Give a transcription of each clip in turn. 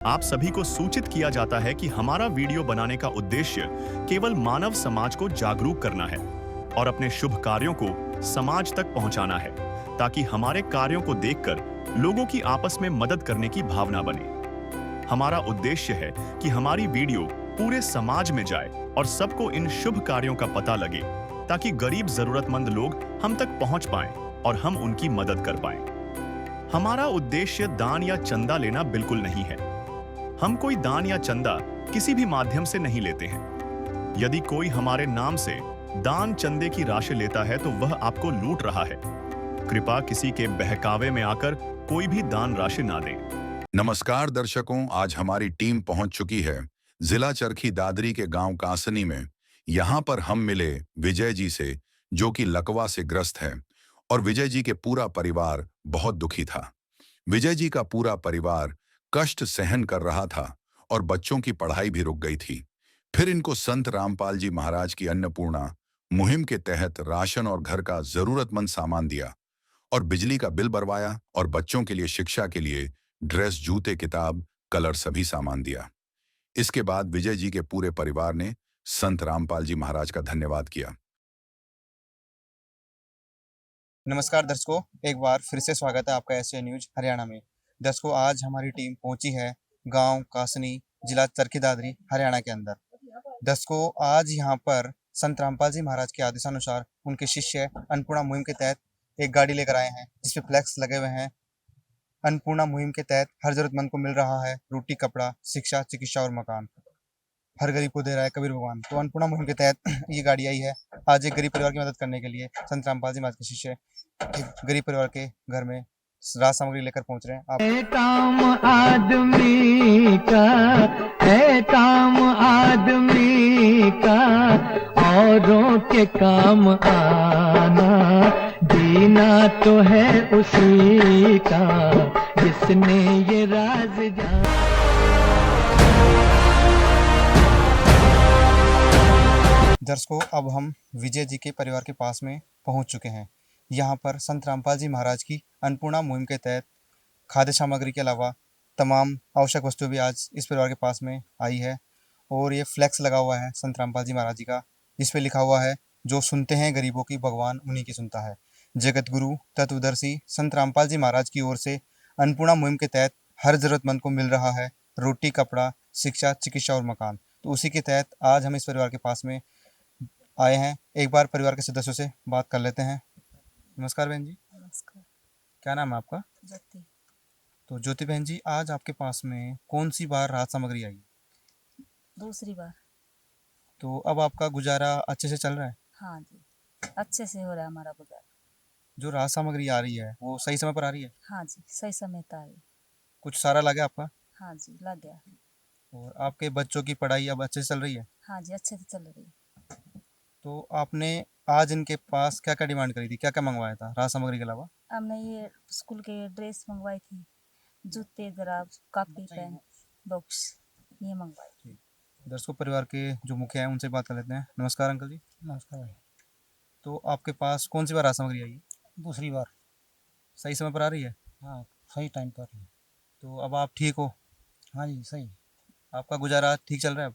आप सभी को सूचित किया जाता है कि हमारा वीडियो बनाने का उद्देश्य केवल मानव समाज को जागरूक करना है और अपने शुभ कार्यों को समाज तक पहुंचाना है, ताकि हमारे कार्यों को देखकर लोगों की आपस में मदद करने की भावना बने। हमारा उद्देश्य है कि हमारी वीडियो पूरे समाज में जाए और सबको इन शुभ कार्यों का पता लगे, ताकि गरीब जरूरतमंद लोग हम तक पहुंच पाएं और हम उनकी मदद कर पाएं। हमारा उद्देश्य दान या चंदा लेना बिल्कुल नहीं है। हम कोई दान या चंदा किसी भी माध्यम से नहीं लेते हैं। यदि कोई हमारे नाम से दान चंदे की राशि लेता है तो वह आपको लूट रहा है। कृपया किसी के बहकावे में आकर कोई भी दान राशि ना दें। नमस्कार दर्शकों, आज हमारी टीम पहुंच चुकी है जिला चरखी दादरी के गांव कासनी में। यहां पर हम मिले विजय जी से, जो कि लकवा से ग्रस्त है, और विजय जी के पूरा परिवार बहुत दुखी था। विजय जी का पूरा परिवार कष्ट सहन कर रहा था और बच्चों की पढ़ाई भी रुक गई थी। फिर इनको संत रामपाल जी महाराज की अन्नपूर्णा मुहिम के तहत राशन और घर का जरूरतमंद सामान दिया और बिजली का बिल भरवाया और बच्चों के लिए शिक्षा के लिए ड्रेस, जूते, किताब, कलर सभी सामान दिया। इसके बाद विजय जी के पूरे परिवार ने संत रामपाल जी महाराज का धन्यवाद किया। नमस्कार दर्शकों, एक बार फिर से स्वागत है आपका एसए न्यूज हरियाणा में। दर्शकों, आज हमारी टीम पहुंची है गांव कासनी, जिला चरखी दादरी, हरियाणा के अंदर। दर्शकों, आज यहां पर संत रामपाल जी महाराज के आदेशानुसार उनके शिष्य अन्नपूर्णा मुहिम के तहत एक गाड़ी लेकर आए हैं, जिसपे फ्लैक्स लगे हुए हैं। अन्नपूर्णा मुहिम के तहत हर जरूरतमंद को मिल रहा है रोटी, कपड़ा, शिक्षा, चिकित्सा और मकान। हर गरीब को दे रहा है कबीर भगवान। तो अन्नपूर्णा मुहिम के तहत ये गाड़ी आई है आज एक गरीब परिवार की मदद करने के लिए। संत रामपाल जी महाराज के शिष्य एक गरीब परिवार के घर में राज सामग्री लेकर पहुंच रहे हैं। है काम आदमी का, है काम आदमी का, औरों के काम आना, जीना तो है उसी का जिसने ये राज जाना। दर्शकों, अब हम विजय जी के परिवार के पास में पहुंच चुके हैं। यहाँ पर संत रामपाल जी महाराज की अन्नपूर्णा मुहिम के तहत खाद्य सामग्री के अलावा तमाम आवश्यक वस्तुएं भी आज इस परिवार के पास में आई है। और ये फ्लैक्स लगा हुआ है संत रामपाल जी महाराज जी का, जिस पे लिखा हुआ है, जो सुनते हैं गरीबों की भगवान उन्हीं की सुनता है। जगत गुरु तत्वदर्शी संत रामपाल जी महाराज की ओर से अन्नपूर्णा मुहिम के तहत हर जरूरतमंद को मिल रहा है रोटी, कपड़ा, शिक्षा, चिकित्सा और मकान। तो उसी के तहत आज हम इस परिवार के पास में आए हैं। एक बार परिवार के सदस्यों से बात कर लेते हैं। नमस्कार बहन जी। नमस्कार। क्या नाम है आपका? ज्योति। तो ज्योति बहन जी, आज आपके पास में कौन सी बार राहत सामग्री आई? दूसरी बार। तो अब आपका गुजारा अच्छे से चल रहा है? हाँ जी, अच्छे से हो रहा है हमारा गुजारा। जो राहत सामग्री आ रही है वो सही समय पर आ रही है? हाँ जी, सही समय पर आ रही। कुछ सारा लगा आपका? हाँ जी, लग गया। और आपके बच्चों की पढ़ाई अब अच्छे से चल रही है? हाँ जी, अच्छे से चल रही है। तो आपने आज इनके पास क्या क्या डिमांड करी थी, क्या क्या मंगवाया था राहत सामग्री के अलावा? हमने ये स्कूल के ड्रेस मंगवाई थी, जूते, जराब, कॉपी, पेन, बॉक्स, ये मंगवाए थे। दर्शकों, परिवार के जो मुखिया हैं उनसे बात कर लेते हैं। नमस्कार अंकल जी। नमस्कार भाई। तो आपके पास कौन सी बार राहत सामग्री आई है? दूसरी बार। सही समय पर आ रही है? हाँ, सही टाइम पर। तो अब आप ठीक हो? हाँ जी, सही। आपका गुजारा ठीक चल रहा है अब?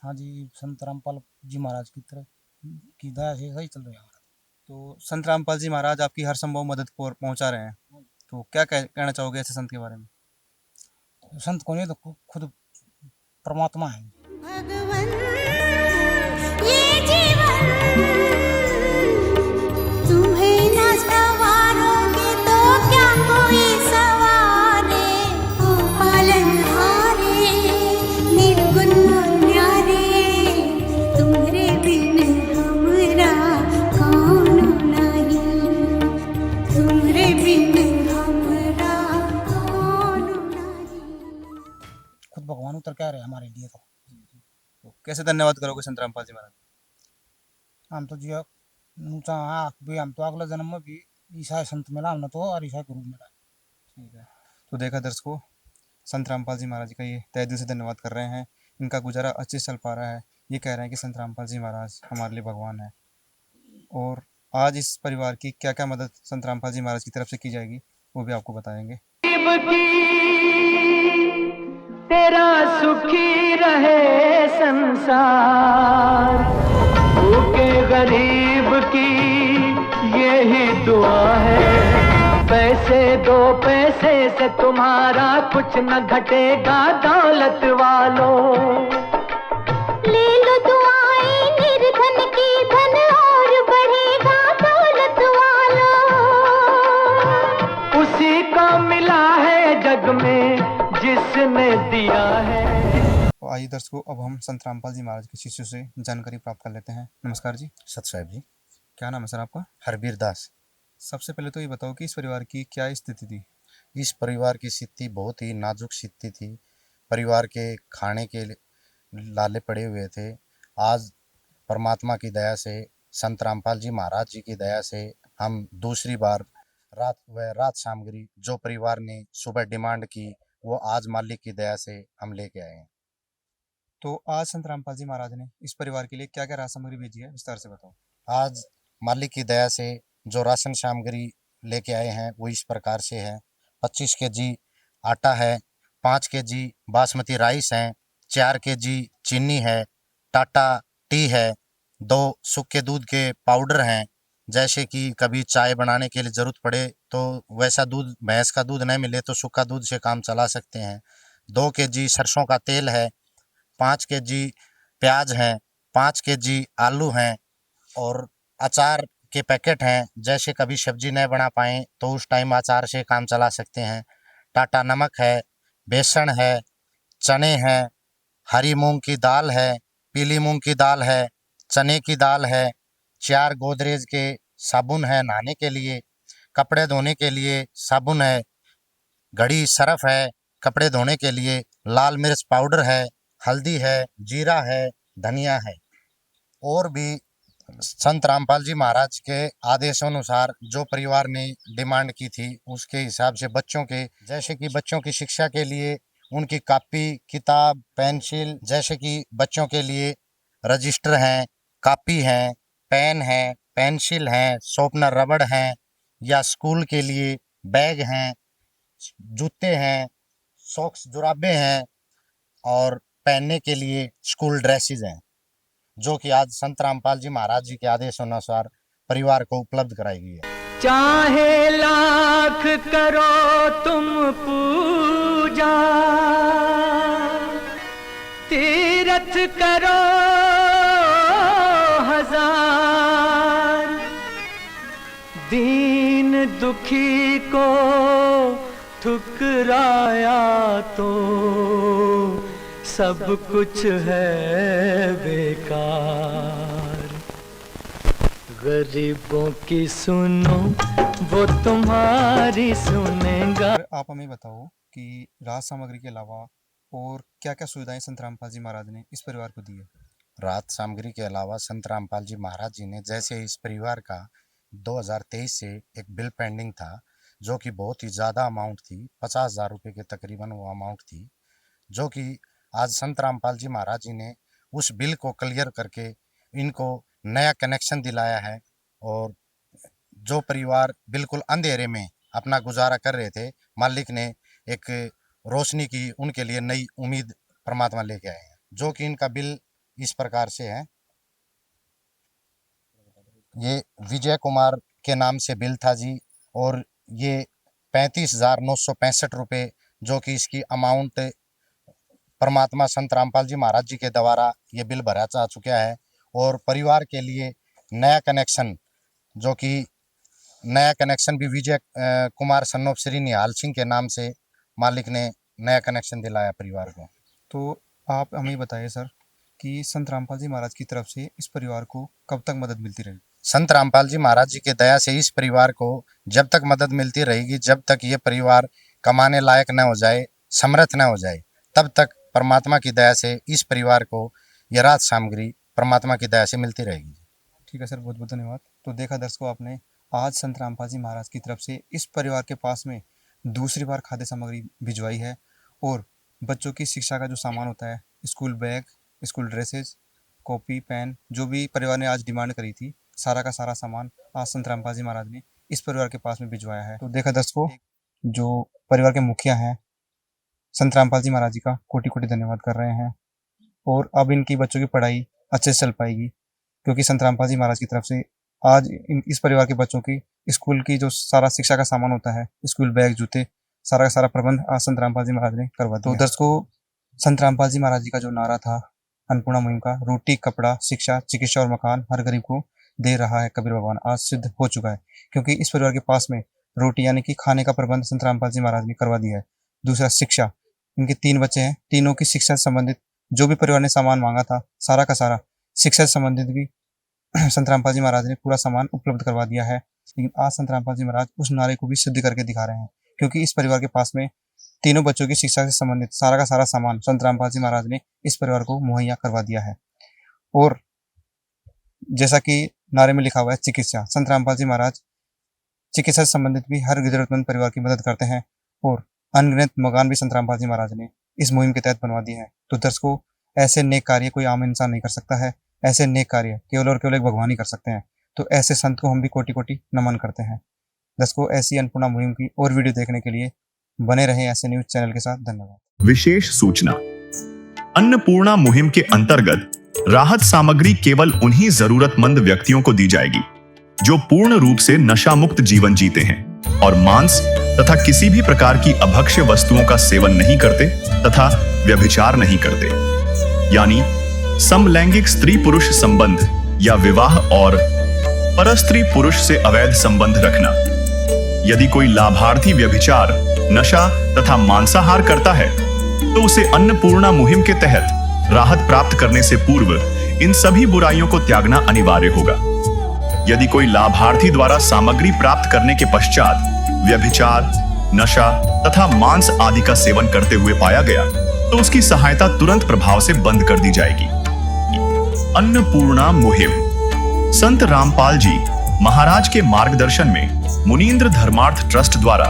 हाँ जी, संत रामपाल जी महाराज की तरह की दया से सही चल रहा है हमारा। तो संत रामपाल जी महाराज आपकी हर संभव मदद पहुंचा रहे हैं, तो क्या कहना चाहोगे ऐसे संत के बारे में? संत को नहीं तो खुद परमात्मा है। भगवन ये जीवन तुम्हें न सवारोगे तो क्या कोई सवारे। ओ पालनहारे निर्गुण न्यारे, तुम्हारे बिन हमरा कौन नहीं, तुम्हारे बिन हमरा कौन नहीं। खुद भगवान उतर के आ रहे हैं हमारे लिए। तो कैसे धन्यवाद करोगे संत रामपाल जी महाराज? हम तो जी ऊंचा भी, हम तो अगले जन्म में भी ईसाई संत मिला हमने तो, और ईसाई गुरु मिला। ठीक है। तो देखा दर्शकों, संत रामपाल जी महाराज का ये तहे दिल से धन्यवाद कर रहे हैं। इनका गुजारा अच्छे से चल पा रहा है। ये कह रहे हैं कि संत रामपाल जी महाराज हमारे लिए भगवान है। और आज इस परिवार की क्या क्या मदद संत रामपाल जी महाराज की तरफ से की जाएगी वो भी आपको बताएंगे। तेरा सुखी रहे संसार, भूखे गरीब की यही दुआ है। पैसे दो पैसे से तुम्हारा कुछ न घटेगा दौलत वालों। ले लो दुआएं निर्धन की, धन और बढ़ेगा दौलत वालों। उसी को मिला है जग में जिसने दिया है। तो आइए दर्शकों, अब हम संत रामपाल जी महाराज के शिष्यों से जानकारी प्राप्त कर लेते हैं। नमस्कार जी। सत साहेब जी। क्या नाम है सर आपका? हरबीर दास। सबसे पहले तो ये बताओ कि इस परिवार की क्या स्थिति थी? इस परिवार की स्थिति बहुत ही नाजुक स्थिति थी। परिवार के खाने के लाले पड़े हुए थे। आज परमात्मा की दया से, संत रामपाल जी महाराज जी की दया से हम दूसरी बार रात सामग्री जो परिवार ने सुबह डिमांड की, वो आज मालिक की दया से हम लेके आए हैं। तो आज संत रामपाल जी महाराज ने इस परिवार के लिए क्या क्या राशन सामग्री भेजी है, विस्तार से बताओ। आज मालिक की दया से जो राशन सामग्री लेके आए हैं वो इस प्रकार से है। 25 केजी आटा है, 5 केजी बासमती राइस है, 4 केजी चीनी है, टाटा टी है, 2 सूखे दूध के पाउडर हैं, जैसे कि कभी चाय बनाने के लिए ज़रूरत पड़े तो वैसा दूध, भैंस का दूध नहीं मिले तो सूखा दूध से काम चला सकते हैं। 2 केजी सरसों का तेल है, 5 केजी प्याज हैं, 5 केजी आलू हैं और अचार के पैकेट हैं, जैसे कभी सब्जी नहीं बना पाएँ तो उस टाइम अचार से काम चला सकते हैं। टाटा नमक है, बेसन है, चने हैं, हरी मूंग की दाल है, पीली मूंग की दाल है, चने की दाल है, 4 गोदरेज के साबुन है नहाने के लिए, कपड़े धोने के लिए साबुन है, घड़ी सरफ है, कपड़े धोने के लिए लाल मिर्च पाउडर है, हल्दी है, जीरा है, धनिया है। और भी संत रामपाल जी महाराज के आदेशानुसार जो परिवार ने डिमांड की थी उसके हिसाब से बच्चों के, जैसे कि बच्चों की शिक्षा के लिए उनकी कॉपी किताब पेंसिल, जैसे कि बच्चों के लिए रजिस्टर हैं, कॉपी हैं, पेन है, पेंसिल हैं, शॉर्पनर रबड़ हैं, या स्कूल के लिए बैग हैं, जूते हैं, सॉक्स जुराबे हैं और पहनने के लिए स्कूल ड्रेसेस हैं, जो कि आज संत रामपाल जी महाराज जी के आदेश अनुसार परिवार को उपलब्ध कराई गई है। चाहे लाख करो तुम पूजा, तीरथ करो हजार, दीन दुखी को ठुकराया तो सब कुछ है बेकार। गरीबों की सुनो वो तुम्हारी सुनेगा। अगर आप हमें बताओ कि राशन सामग्री के अलावा और क्या क्या सुविधाएं संत रामपाल जी महाराज ने इस परिवार को दी है? राहत सामग्री के अलावा संत रामपाल जी महाराज जी ने, जैसे इस परिवार का 2023 से एक बिल पेंडिंग था जो कि बहुत ही ज़्यादा अमाउंट थी, 50,000 रुपये के तकरीबन वो अमाउंट थी, जो कि आज संत रामपाल जी महाराज जी ने उस बिल को क्लियर करके इनको नया कनेक्शन दिलाया है। और जो परिवार बिल्कुल अंधेरे में अपना गुजारा कर रहे थे, मालिक ने एक रोशनी की उनके लिए नई उम्मीद परमात्मा लेके आए हैं, जो कि इनका बिल इस प्रकार से है। ये विजय कुमार के नाम से बिल था जी, और ये 35,965 रुपये जो कि इसकी अमाउंट परमात्मा संत रामपाल जी महाराज जी के द्वारा ये बिल भरा जा चुका है। और परिवार के लिए नया कनेक्शन, जो कि नया कनेक्शन भी विजय कुमार सन्नोप श्री निहाल सिंह के नाम से मालिक ने नया कनेक्शन दिलाया परिवार को। तो आप हमें बताइए सर कि संत रामपाल जी महाराज की तरफ से इस परिवार को कब तक मदद मिलती रहेगी? संत रामपाल जी महाराज जी के दया से इस परिवार को जब तक मदद मिलती रहेगी, जब तक ये परिवार कमाने लायक न हो जाए, समर्थ न हो जाए, तब तक परमात्मा की दया से इस परिवार को यह राहत सामग्री परमात्मा की दया से मिलती रहेगी। ठीक है सर, बहुत बहुत धन्यवाद। तो देखा दर्शकों, आपने आज संत रामपाल जी महाराज की तरफ से इस परिवार के पास में दूसरी बार खाद्य सामग्री भिजवाई है। और बच्चों की शिक्षा का जो सामान होता है, school bag, school dresses, copy, pen, जो भी परिवार ने आज डिमांड करी थी, सारा का सारा सामान आज संत रामपाल जी महाराज ने इस परिवार के पास में भिजवाया है। तो देखा दर्शकों, जो परिवार के मुखिया हैं संत रामपाल जी महाराज जी का कोटि कोटि धन्यवाद कर रहे हैं। और अब इनकी बच्चों की पढ़ाई अच्छे से चल पाएगी, क्योंकि संत रामपाल जी महाराज की तरफ से आज इस परिवार के बच्चों की स्कूल की जो सारा शिक्षा का सामान होता है, स्कूल बैग, जूते, सारा का सारा प्रबंध आज संत रामपाल जी महाराज ने करवा दिया। तो दर्शकों, संत रामपाल जी महाराज जी का जो नारा था अन्नपूर्णा मुहिम का, रोटी, कपड़ा, शिक्षा, चिकित्सा और मकान हर गरीब को दे रहा है कबीर भगवान, आज सिद्ध हो चुका है, क्योंकि इस परिवार के पास में रोटी यानी कि खाने का प्रबंध संत रामपाल जी महाराज ने करवा दिया है। दूसरा, शिक्षा, इनके 3 बच्चे हैं, तीनों की शिक्षा से संबंधित जो भी परिवार ने सामान मांगा था, सारा का सारा शिक्षा से संबंधित भी संत रामपाल जी महाराज ने पूरा सामान उपलब्ध करवा दिया है। लेकिन आज संत रामपाल जी महाराज उस नारे को भी सिद्ध करके दिखा रहे हैं, क्योंकि इस परिवार के पास में तीनों बच्चों की शिक्षा से संबंधित सारा का सारा सामान संत रामपाल जी महाराज ने इस परिवार को मुहैया करवा दिया है। और जैसा कि नारे में लिखा हुआ है चिकित्सा, संत रामपाल जी महाराज चिकित्सा से संबंधित भी हर जरूरतमंद परिवार की मदद करते हैं, और अनगिनत मकान भी संत रामपाल जी महाराज ने इस मुहिम के तहत बनवा दिए हैं। तो दर्शकों, ऐसे नेक कार्य कोई आम इंसान नहीं कर सकता है, ऐसे नेक कार्य केवल और केवल एक भगवान ही कर सकते हैं। तो ऐसे संत को हम भी कोटि कोटि नमन करते हैं। दर्शकों, ऐसी अन्नपूर्णा मुहिम की और वीडियो देखने के लिए बने रहें ऐसे न्यूज चैनल के साथ। धन्यवाद। विशेष सूचना, अन्नपूर्णा मुहिम के अंतर्गत राहत सामग्री केवल उन्हीं जरूरतमंद व्यक्तियों को दी जाएगी जो पूर्ण रूप से नशा मुक्त जीवन जीते हैं और मांस तथा किसी भी प्रकार की अभक्ष्य वस्तुओं का सेवन नहीं करते तथा व्यभिचार नहीं करते, यानी समलैंगिक स्त्री पुरुष संबंध या विवाह और परस्त्री पुरुष से अवैध संबंध रखना। यदि कोई लाभार्थी व्यभिचार, नशा तथा मांसाहार करता है तो उसे अन्नपूर्णा मुहिम के तहत राहत प्राप्त करने से पूर्व इन सभी बुराइयों को त्यागना अनिवार्य होगा। यदि कोई लाभार्थी द्वारा सामग्री प्राप्त करने के पश्चात व्यभिचार, नशा तथा मांस आदि का सेवन करते हुए पाया गया तो उसकी सहायता तुरंत प्रभाव से बंद कर दी जाएगी। अन्नपूर्णा मुहिम संत रामपाल जी महाराज के मार्गदर्शन में मुनींद्र धर्मार्थ ट्रस्ट द्वारा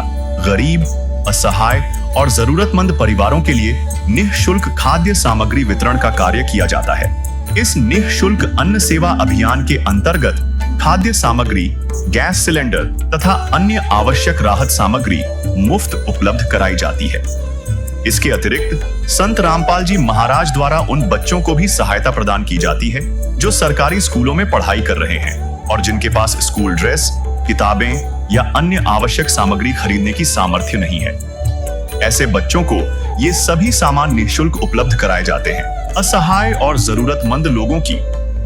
गरीब, असहाय और जरूरतमंद परिवारों के लिए निःशुल्क खाद्य सामग्री वितरण का कार्य किया जाता है। इस निःशुल्क अन्न सेवा अभियान के अंतर्गत खाद्य सामग्री, गैस सिलेंडर तथा अन्य आवश्यक राहत सामग्री मुफ्त उपलब्ध कराई जाती है। इसके अतिरिक्त संत रामपाल जी महाराज द्वारा उन बच्चों को भी सहायता प्रदान की जाती है जो सरकारी स्कूलों में पढ़ाई कर रहे हैं और जिनके पास स्कूल ड्रेस, किताबें या अन्य आवश्यक सामग्री खरीदने की सामर्थ्य नहीं है। ऐसे बच्चों को ये सभी सामान निःशुल्क उपलब्ध कराए जाते हैं। असहाय और जरूरतमंद लोगों की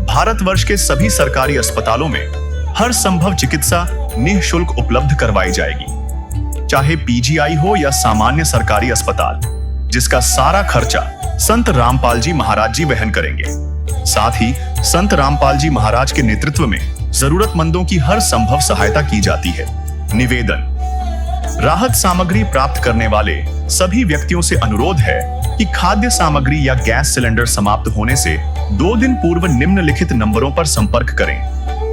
भारतवर्ष के सभी सरकारी अस्पतालों में हर संभव चिकित्सा निःशुल्क उपलब्ध करवाई जाएगी, चाहे पीजीआई हो या सामान्य सरकारी अस्पताल, जिसका सारा खर्चा संत रामपाल जी महाराज जी वहन करेंगे। साथ ही संत रामपाल जी महाराज के नेतृत्व में जरूरतमंदों की हर संभव सहायता की जाती है। निवेदन, राहत सामग्री प्राप्त करने वाले सभी व्यक्तियों से अनुरोध है कि खाद्य सामग्री या गैस सिलेंडर समाप्त होने से 2 दिन पूर्व निम्नलिखित नंबरों पर संपर्क करें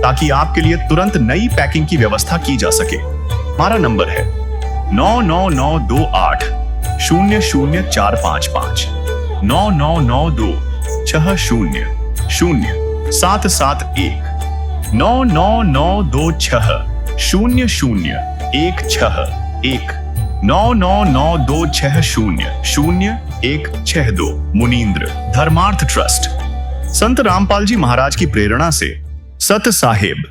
ताकि आपके लिए तुरंत नई पैकिंग की व्यवस्था की जा सके। हमारा नंबर है 99928 00455 9992 60 0771 99926 0016 99926000162 मुनींद्र धर्मार्थ ट्रस्ट। संत रामपाल जी महाराज की प्रेरणा से सत साहेब